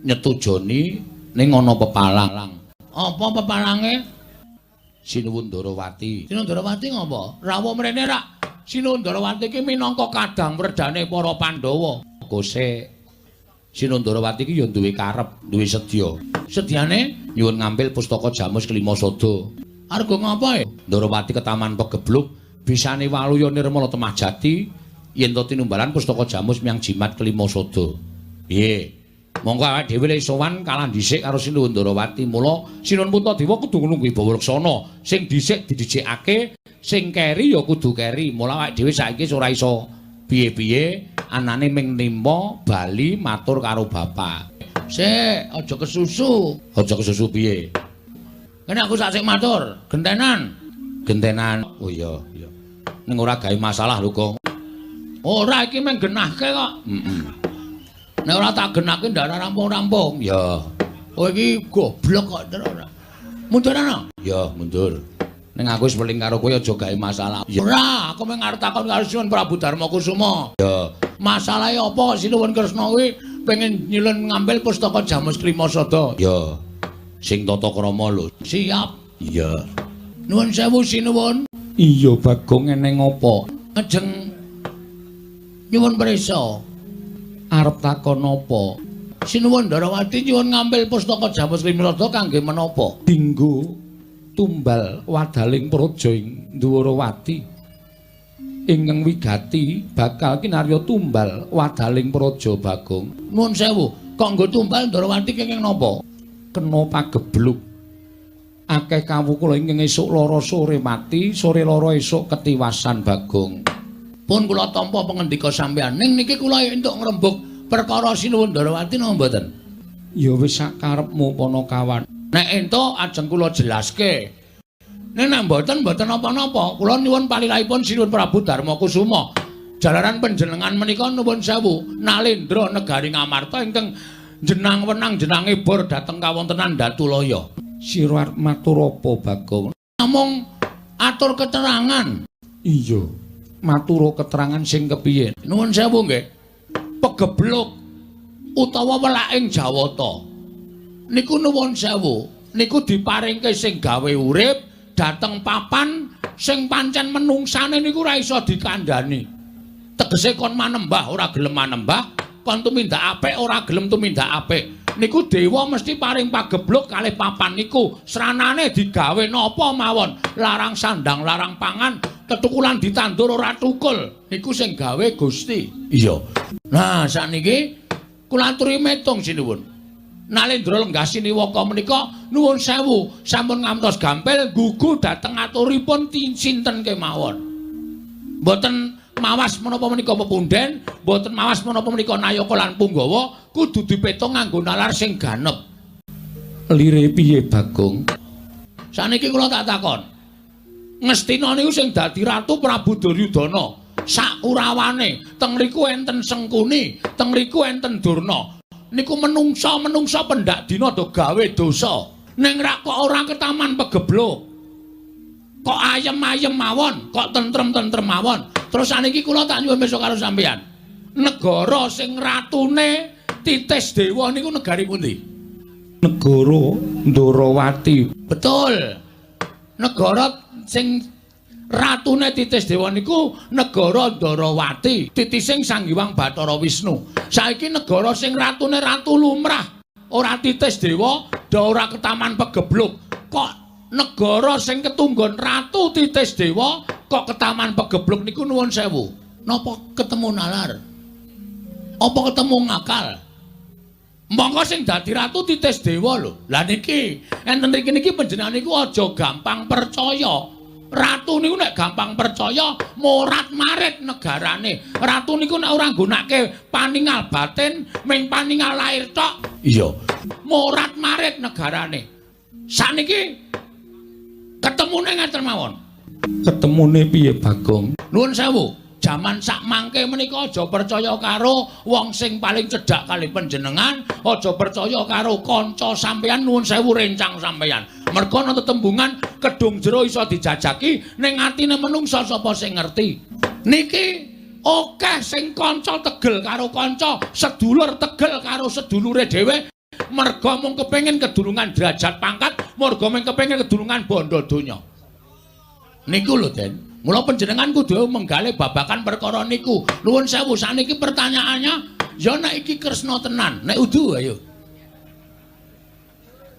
nyetujoni ning ana pepalang. Apa pepalange? Sinuwun Ndarawati. Sinuwun Ndarawati ngapa? Rawuh mrene rak. Sinuwun Ndarawati iki minangka kadang werdane para Pandhawa. Gose Sinuwun Ndarawati iki ya duwe karep, duwe sedya. Sedyane nyuwun ngambil pustaka Jamus Kelima Sada. Arga ngapa e? Ndarawati ketaman pegebluk bisane waluya nirmala temah jati yen to tinumbalan pustaka Jamus miyang jimat Kelima Sada. Piye? Monggo awake dhewe le sowan kalah dhisik karo Sinuwun Ndarawati. Mula Sinuwun Puntadewa kudu nglungguhi Bawareksana. Sing dhisik didhisikake, sing keri ya kudu keri. Mula awake dhewe saiki ora iso piye-piye anane ming nimpa bali matur karo bapak. Sik, aja kesusu. Aja kesusu piye? Kene aku sak sik matur, gentenan. Gentenan. Oh iya, iya. Ning ora gawe masalah lho, Kong. Ora iki mung genahke kok. Nek ora tak genake ndak rampung-rampung. Ya. Oh iki goblok kok ora. Mundur ana? Ya, mundur. Ning aku wis weling karo kowe aja gawe masalah. Ora, aku mung arep takon karo Sinuwun Prabu Darmakusuma. Ya. Masalahe apa Sinuwun Kresna kuwi pengen nyilun ngambil pustaka Jamus Kelima Sada? Ya. Sing tata krama lho. Siap. Iya. Nuwun sewu Sinuwun. Iya, Bagong eneng apa? Ngejeng nyuwun prisa. Arep takon apa? Sinuwun Ndarawati nyuwun ngambil pustaka Jamus Kelima Sada kangge menapa? Dinggo tumbal wadaling praja ing Ndwarawati. Ingkang wigati bakal kinarya tumbal wadaling praja Bagong. Nuwun sewu, kanggo tumbal Ndarawati kenging napa? Kena pagebluk. Akeh kawula ingkang esuk lara sore mati, sore lara esuk ketiwasan Bagong. Pun kula tampa pangandika sampeyan ning niki kula entuk ngrembug perkara Sinuwun Ndarawati napa mboten? Ya wis sakarepmu Panakawan. Nek entuk ajeng kula jelaske. Nek mboten apa-apa, kula nyuwun palilahipun Sinuwun Prabu Darmakusuma. Jalaran panjenengan menika nuwun sewu Nalendra negari Ngamarta ingkang jenang wenang jenange bor dhateng kawontenan Datulaya. Sira arep matur apa, Bagong? Namung atur keterangan. Iya. Matur keterangan sing kepiye? Nuwun sewu nggih. Pegebluk utawa welaking Jawata. Niku nuwun sewu, niku diparingke sing gawe urip dhateng papan sing pancen menungsane niku ora iso dikandhani. Tegese kon manembah ora gelem manembah, kon tumindak apik ora gelem tumindak apik. Niku dewa mesti paring pagebluk kalih papan niku. Sranane digawe napa mawon, larang sandang, larang pangan, tetukulan ditandur ora tukul. Niku sing gawe Gusti. Iya. Nah, sakniki kula aturi metung Sinuwun. Nalendra Lenggah Siniwaka menika nuwun sewu sampun ngantos gampil gugu dhateng aturipun sinten kemawon. Mboten mawas menapa menika pepunden, mboten mawas menapa menika Nayaka lan Punggawa, kudu dipetung nganggo nalar sing ganep. Lire piye, Bagong? Saniki kula tak takon. Ngastina niku sing dadi ratu Prabu Duryudana. Sakurawane, teng mriku enten Sengkuni, teng mriku enten Durna. Niku menungsa pendak dina do gawe dosa. Ning rak kok ora ketaman pegebluk. Kok ayem-ayem mawon, kok tentrem-tentrem mawon. Terus saniki kula tak nyuwun besok karo sampeyan. Negara sing ratune Titis Dewa niku negari pundi? Negara Ndarawati. Betul. Negara sing ratune Titis Dewa niku negara Ndarawati. Titising Sang Hyang Bathara Wisnu. Saiki negara sing ratune Ratu Lumrah, ora Titis Dewa, ora ketaman pegebluk. Kok negara sing ketunggon Ratu Titis Dewa kok ketaman pegebluk niku nuwun sewu. Napa ketemu nalar? Apa ketemu ngakal? Monggo sing dadi Ratu Titis Dewa lho. Lah niki enten niki panjenengan niku aja gampang percaya. Ratu niku nek gampang percaya morat marit negarane. Ratu niku nek ora nggunakake paningal batin, ming paningal lair tok. Iya. Morat marit negarane. Saniki ketemune ngaten mawon. Ketemune piye, Bagong? Nuwun sewu. Jaman sak mangke menika aja percaya karo wong sing paling cedhak kali panjenengan, aja percaya karo kanca sampeyan, nuwun sewu rencang sampeyan. Merga ana tetembungan kedung jero iso dijajaki ning atine menungsa sapa sing ngerti. Niki akeh sing kanca tegel karo kanca, sedulur tegel karo sedulure dhewe merga mung kepengin kedurungan derajat pangkat, merga mung kepengin kedurungan bondo donya. Niku lho, Den. Mula panjenengan kudu menggalih babakan perkara niku. Nuwun sewu, saniki pertanyaannya, ya nek iki Kresna tenan, nek udu ayo.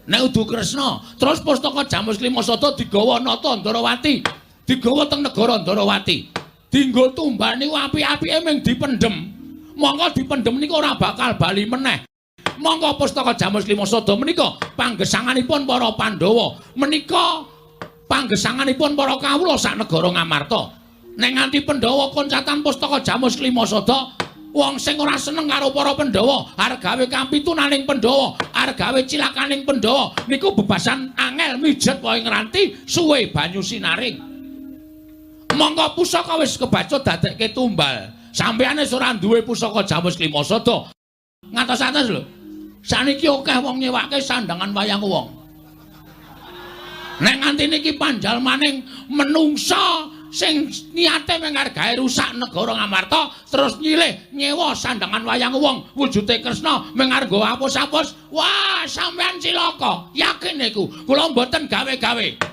Nek udu Kresna, terus pustaka Jamus Klimasada digawa nata Ndarawati, digawa teng negara Ndarawati. Dienggo tumbal niku apik-apike mung dipendhem. Monggo dipendhem niku ora bakal bali meneh. Monggo pustaka Jamus Klimasada menika panggesanganipun para Pandhawa. Menika panggesanganipun para kawula sak negara Ngamarta. Nek nganti Pandhawa koncatan pustaka Jamus Klimasada, wong sing ora seneng karo para Pandhawa, arep gawe kampitunaning Pandhawa, arep gawe cilakaning Pandhawa, niku bebasan angel mijet wae ngranti suwe banyu sinaring. Monggo pusaka wis kebacut dadekke tumbal. Sampeyan wis ora duwe pusaka Jamus Klimasada. Ngantos-antos lho. Saniki akeh wong nyewake sandangan wayang wong. Nek nganti niki panjal maning menungsa sing niate mengargae rusak negara Ngamarta terus nyilih nyewa sandangan wayang wong wujude Kresna mengargo apus-apus, wah sampean cilaka. Yakin niku kula mboten gawe-gawe.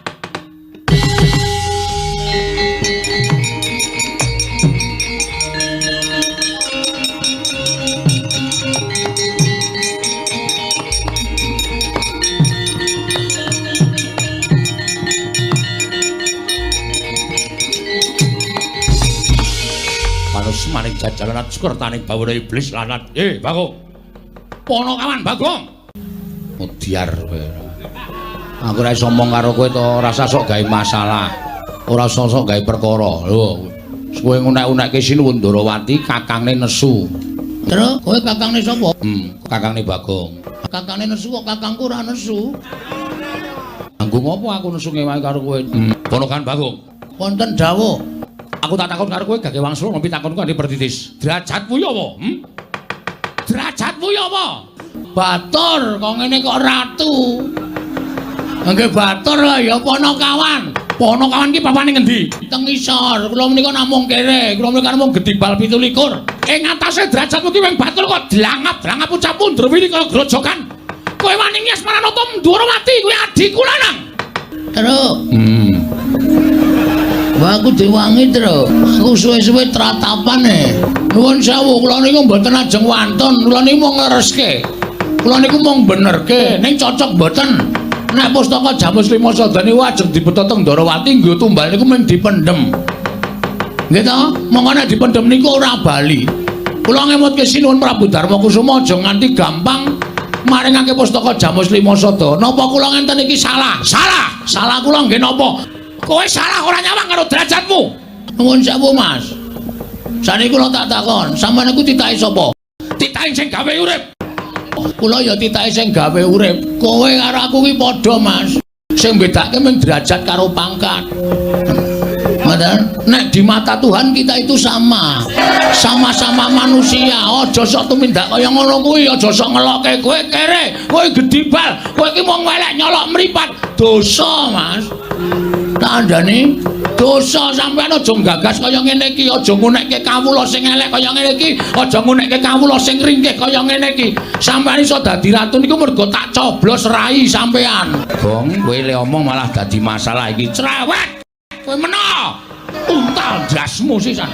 Maning jajalan sukertaning bawuh iblis lanat. Bagong. Pono kawan Bagong. Mudyar kowe. Aku ora iso omong karo kowe to, rasa sok gawe masalah. Ora sok gawe perkara. Lho, kowe ngunek-unekke Sinuwun Ndarawati kakangne nesu. Terus kowe kakangne sapa? Kakangne Bagong. Kakangne nesu kok kakangku ora nesu. Anggo ngopo aku nesu ngewahi karo kowe? Pono kan Bagong. Wonten dawuh. Aku tak takon karo kowe gage wangsul ngopi takonku andi pertitis. Derajatmu ya apa? Derajatmu ya apa? Batur kok ngene kok ratu. Nggih batur lah ya Ponokawan. Ponokawan ki papane ngendi? Teng isor. Kula menika namung kere. Kula menika namung Gedibal 17. Ing atase derajatmu ki wing batur kok dlangap-dlangap ucap mundur wili kaya grojokan. Kowe wani nyas Maranata Ndarawati kuwi adikku lanang. Terus. Wah aku diwangi terus. Aku suwe-suwe tratapane. Nuwun sewu, kula niku mboten ajeng wantun, kula niku mung nglereske. Kula niku mung benerke, ning cocok mboten. Nek pustaka Jamus Klimasada niku ajeng dibeta teng Ndarawati nggo tumbal niku mung dipendhem. Nggih to? Monggo nek dipendhem niku ora bali. Kula ngemutke Sinuwun Prabu Darmakusuma aja nganti gampang maringake pustaka Jamus Klimasada. Napa kula ngenten iki salah? Salah. Salah kula nggih napa? Kowe salah ora nyawang karo derajatmu. Nuwun sewu, Mas. Saniki kula tak takon, sampeyan iku titahe sapa? Titahe sing gawe urip. Kula ya titahe sing gawe urip. Kowe karo aku ki padha, Mas. Sing bedake mung derajat karo pangkat. Ngoten, nek di mata Tuhan kita itu sama. Sama-sama manusia. Aja sok tumindak kaya ngono kuwi, aja sok ngelokke kowe kere, kowe Gedibal, kowe ki mung welek nyolok mripat. Dosa, Mas. Tandane dosa sampeyan aja gagas kaya ngene iki, aja ngunekke kawula sing elek kaya ngene iki, aja ngunekke kawula sing ringkih kaya ngene iki. Sampeyan iso dadi ratu niku mergo tak coblos rai sampeyan. Gong, kowe le omong malah dadi masalah iki. Cerewet. Kowe mena. Untal jasmu sisan.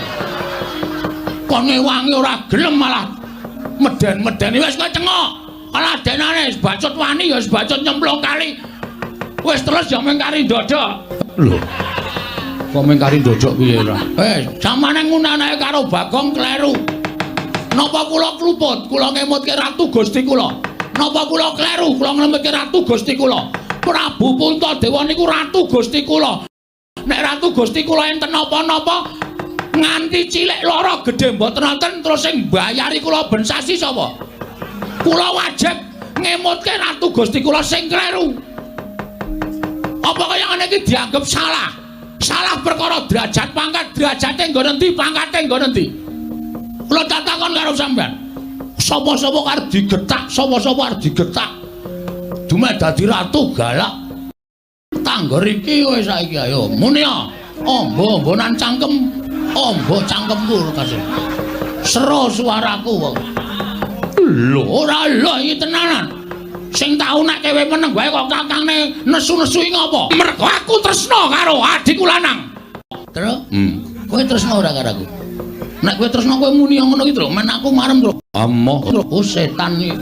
Kone wangi ora gelem malah meden-medeni wis kowe cengok. Ala denane bacut wani ya bacut nyemplung kali. Wis terus ya mengkari ndodok. Lho. Kok mengkari ndodok piye ra? Samane ngunanake karo Bagong kleru. Napa kula kluput? Kula ngemutke ratu Gusti kula. Napa kula kleru? Kula ngemutke ratu Gusti kula. Prabu Puntadewa niku ratu Gusti kula. Nek ratu Gusti kula enten napa-napa nganti cilik lara gedhe mboten wonten terus sing mbayari kula ben sasi sapa? Kula wajib ngemutke ratu Gusti kula sing kleru. Apa kaya ngene iki dianggep salah? Salah perkara derajat pangkat, derajate nggo endi, pangkate nggo endi? Kula tak takon karo sampean. Sapa-sapa arep digetak, sapa-sapa arep digetak. Dumeh dadi ratu galak. Tangger iki kowe saiki ayo muni ya. Ombo-ombonan cangkem, ombo cangkemku kasih. Sero suaraku wong. Lho ora lho iki tenanan. Sing tau nek kowe meneng wae kok kakangne nesu-nesu iki ngopo? Mergo aku tresna karo adikku lanang. Terus? Kowe tresna ora karo aku? Nek kowe tresna kowe muni ngono iki lho, men aku marem lho. Amoh, oh setan iki.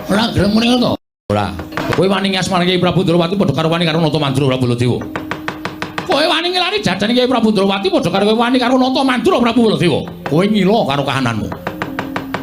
Ora gelem muni ngono to? Ora. Kowe wani ngasmane Kyai Prabu Ndrawati padha karo wani karo Nata Mandura Prabu Baladewa. Kowe wani ngelani jajane Kyai Prabu Ndrawati padha karo kowe wani karo Nata Mandura Prabu Baladewa. Kowe ngila karo kahananmu.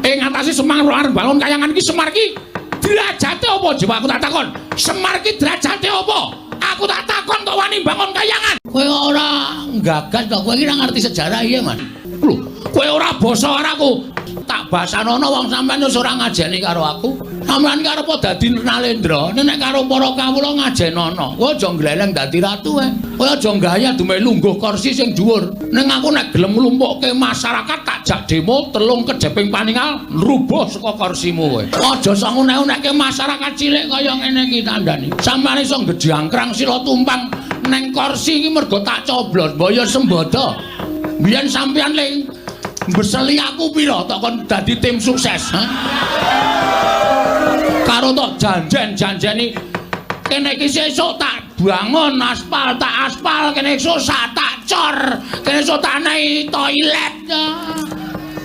Ing ngatasi Semar arep bangun kayangan iki Semar iki derajate apa jiwa aku tak takon. Semar iki derajate apa? Aku tak takon kok wani bangun kayangan. Kowe ora gagas kok kowe iki ora ngerti sejarah iya, Mas. Lho, kowe ora basa karo tak basanono wong sampean wis ora ngajeni karo aku. Sampeyan karep dadi Nalendra, nek karo para kawula ngajenono. Kowe aja gleleng dadi ratu ae. Kowe aja gaya dume lungguh kursi sing dhuwur. Ning aku nek gelem nglumpukke masyarakat tak jak demo telung kejeping paningal rubuh saka kursimu kowe. Aja sok unek-unekke masyarakat cilik kaya ngene iki tandani. Sampeyan iso ngejangkrang sila tumpang neng kursi iki mergo tak coblos mbaya sembada. Biyen sampeyan ling beseli aku pira tok kon dadi tim sukses, ha? Karo tok janjen-janjeni kene iki sesuk tak bangun aspal, tak aspal kene esuk tak cor, kene esuk tak nehi toilet.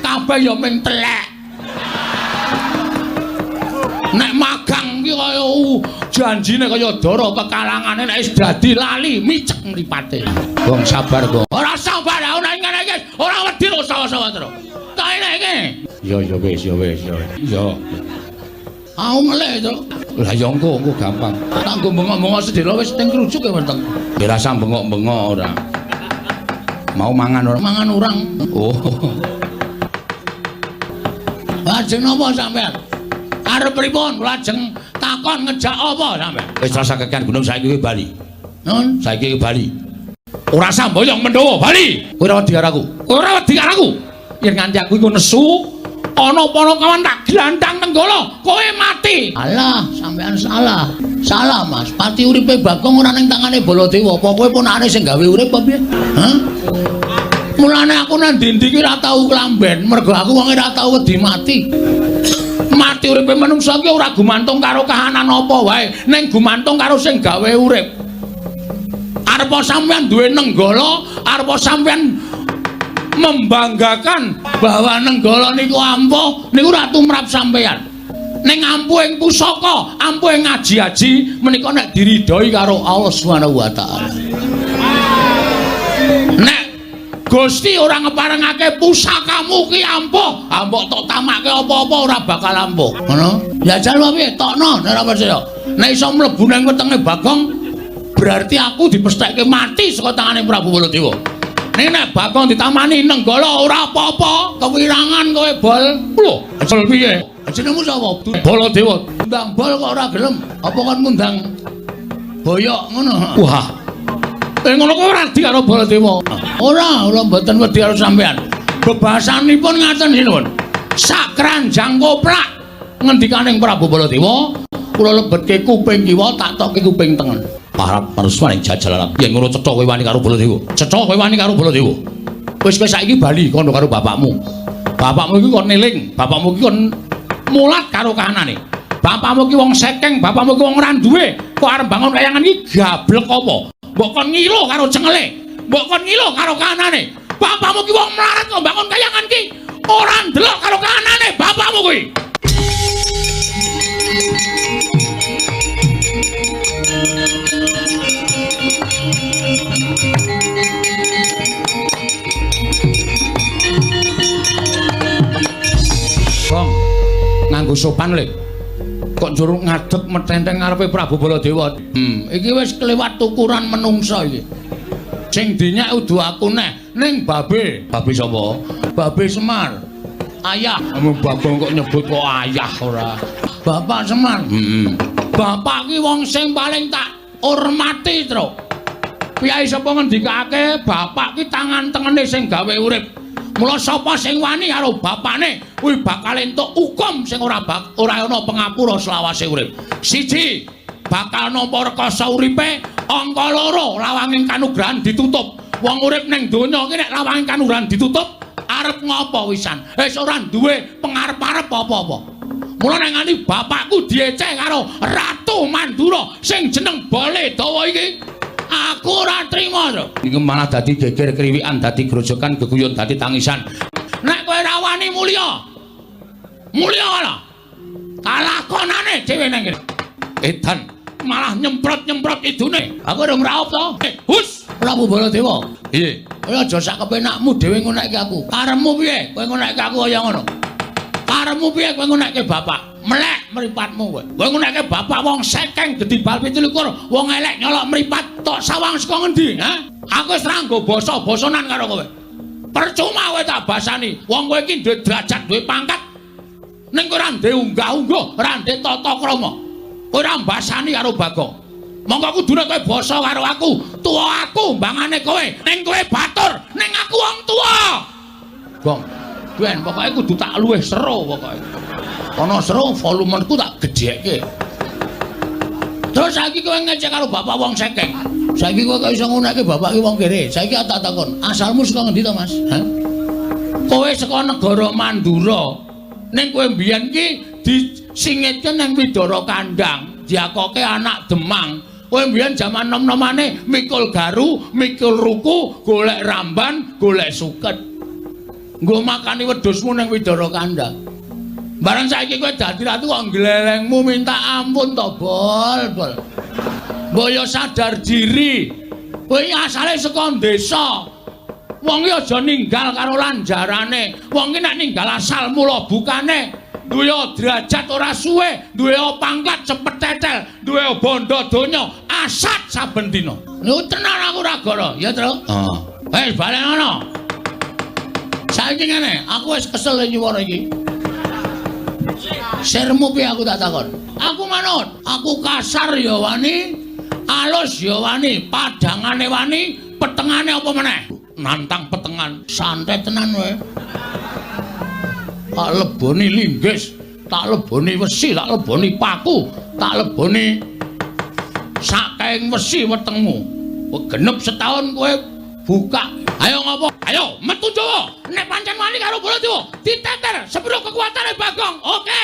Kabeh ya ming telek. Nek magang iki kaya janjine kaya dara kekalangane nek wis dadi lali micek mripate. Wong sabar kok. Ora sabar ana ngene iki. Ora wedi lho sawa-sawa terus. Tak iki. Ya wis. Ya. Aku ngelih to. Lah ya engko gampang. Tak nggo bengok-bengok sedhela wis teng krujuk ya weteng. Ya rasa bengok-bengok ora. Mau mangan ora? Mangan urang. Oh. Lajeng napa sampean? Arep pripun? Lajeng takon ngejak apa sampean? Wis rasa kekian gunung saiki kowe bali. Nun, saiki kowe bali. Ora samboyong Pandhawa bali. Kowe ora wedi karo aku. Kowe ora wedi karo aku. Yen nganti aku iku nesu, ana para kawan tak glantang nenggala, kowe mati. Alah, sampean salah. Salah, Mas. Pati uripe Bagong ora ning tangane Baladewa. Apa kowe ponakane sing gawe urip apa piye? Hah? Mulane aku nang ndi-ndi iki ora tau klamben, mergo aku wong ora tau wedi mati. Mati uripe manungsa iki ora gumantung karo kahanan apa wae, ning gumantung karo sing gawe urip. Arep sampean duwe nenggala, arep sampean membanggakan bahwa nenggala niku ampuh, niku ora tumrap sampean. Ning ampuh ing pusaka, ampuh ing ngaji-aji menika nek diridhoi karo Allah Subhanahu wa taala. Nek Gusti ora ngeparengake pusakamu ki ampuh, mbok tok tamake apa-apa ora bakal ampuh. Ngono? Ya jan piye? Tokno nek ora percaya. Nek iso mlebu nang wetenge Bagong, berarti aku dipesthekke mati saka tangane Prabu Baladewa. Nek Bagong ditamani nenggala ora apa-apa, kewirangan kowe bol. Lho, asal piye? Jenengmu sapa? Baladewa. Ndang bol kok ora gelem. Apa kon ngundang boyok ngono? Wah. Ngono kok ora di karo Baladewa. Ora mboten wedi karo sampean. Bebasanipun ngaten sinuwun. Sak kranjang koplak ngendikaning Prabu Baladewa, kula lebetke kuping kiwa tak tokke kuping tengen. Parap marswaning jajalan. Yen ngono cetha kowe wani karo Baladewa. Cetha kowe wani karo Baladewa. Wis kowe saiki bali kono karo bapakmu. Bapakmu iki kon neling, bapakmu iki kon mulat karo kahanane. Bapakmu iki wong sekeng, bapakmu iki wong ora duwe. Kok arep bangun kayangan iki gablek apa? Mbok kon ngilo karo cengele, mbok kon ngilo karo kahanane. Bapakmu ki wong mlarat kok bangun kayangan ki ora ndelok karo kahanane bapakmu kuwi. Bang, nganggo sopan lho. Kok njur ngadeg metenteng ngarepe Prabu Baladewa. Iki wis kelewat ukuran menungsa iki. Sing dinyak udu aku neh, ning babe. Babe sapa? Babe Semar. Ayah, Bagong kok nyebut kok ayah ora. Bapak Semar. Bapak ki wong sing paling tak hormati, Tru. Piyai sapa ngendikake, bapak ki tangan tengene sing gawe urip. Mula sapa sing wani karo bapakne kuwi bakal entuk hukum sing ora ana pangapura selawase urip. Siji, bakal nampa rekoso uripe, angka loro lawanging kanugrahan ditutup. Wong urip ning donya iki nek lawanging kanugrahan ditutup, arep ngopo wisan? Wis ora duwe pengarep-arep apa-apa. Mula nek nganti bapakku dieceh karo Ratu Mandura sing jeneng Baledawa iki, aku ora trima to. Iki malah dadi geger kriwikan, dadi grojokan, geguyon, dadi tangisan. Nek kowe ora wani mulya. Mulya ana. Kalakonane dhewe nang kene. Edan malah nyemprot-nyemprot idune. Aku ora ngraup to. Hus, Prabu Baladewa. Piye? Kowe aja sak kepenakmu dhewe ngonekke aku. Karepmu piye? Kowe ngonekke aku kaya ngono. Karepmu piye kowe ngonekke bapak? Melek mripatmu kowe. Kowe ngonekke bapak wong sekeng gedhi bal 17, wong elek nyolok mripat tok sawang saka ngendi, ha? Aku wis ra nggo basa-basanan karo kowe. Percuma kowe tak basani. Wong kowe iki duwe derajat, duwe pangkat. Ning kowe ora ndek unggah-ungguh, ora ndek tata krama. Kowe ora mbasani karo Bagong. Monggo kudune kowe basa karo aku. Tuwa aku mbangane kowe. Ning kowe batur, ning aku wong tuwa. Gong. Ben pokoke kudu tak luwih sero pokoke. Ana sero volumenku tak gedhekke. Terus saiki kowe ngecek karo bapak wong sekeng. Saiki kowe kok iso ngonekke bapak ki wong kere. Saiki tak takon, asalmu saka ngendi to, Mas? Hah? Kowe saka negara Mandura. Ning kowe mbiyen ki disingitke nang Widara Kandang, diakoke anak Demang. Kowe mbiyen jaman nom-nomane mikul garu, mikul ruku, golek ramban, golek suket. Nggo makani wedhusmu ning Widara Kandang. Bareng saiki kowe dadi ratu kok glelengmu minta ampun to, Bol. Mbok yo sadar diri. Kowe asale saka desa. Wong iki aja ninggal karo lanjarane. Wong iki nek ninggal asal mula bukane, duwe derajat ora suwe, duwe pangkat cepet tetel, duwe bondo donya, asat saben dina. Niku tenan aku ora gara, ya, Tru? Heeh. Wis bali ngono. Saiki ngene, aku wis kesel nyuwara iki. Sirmu piye aku tak takon? Aku manut, aku kasar ya wani, alus ya wani, padangane wani, petengane apa meneh? Nantang petengan, santai tenan kowe. Tak leboni linggis, tak leboni wesi, tak leboni paku, tak leboni saking wesi wetengmu. Kowe genep setahun kowe buka. Ayo ngopo? Ayo metu Jawa. Nek pancen wani karo Baladewa, diteter sepiro kekuatane Bagong. Oke.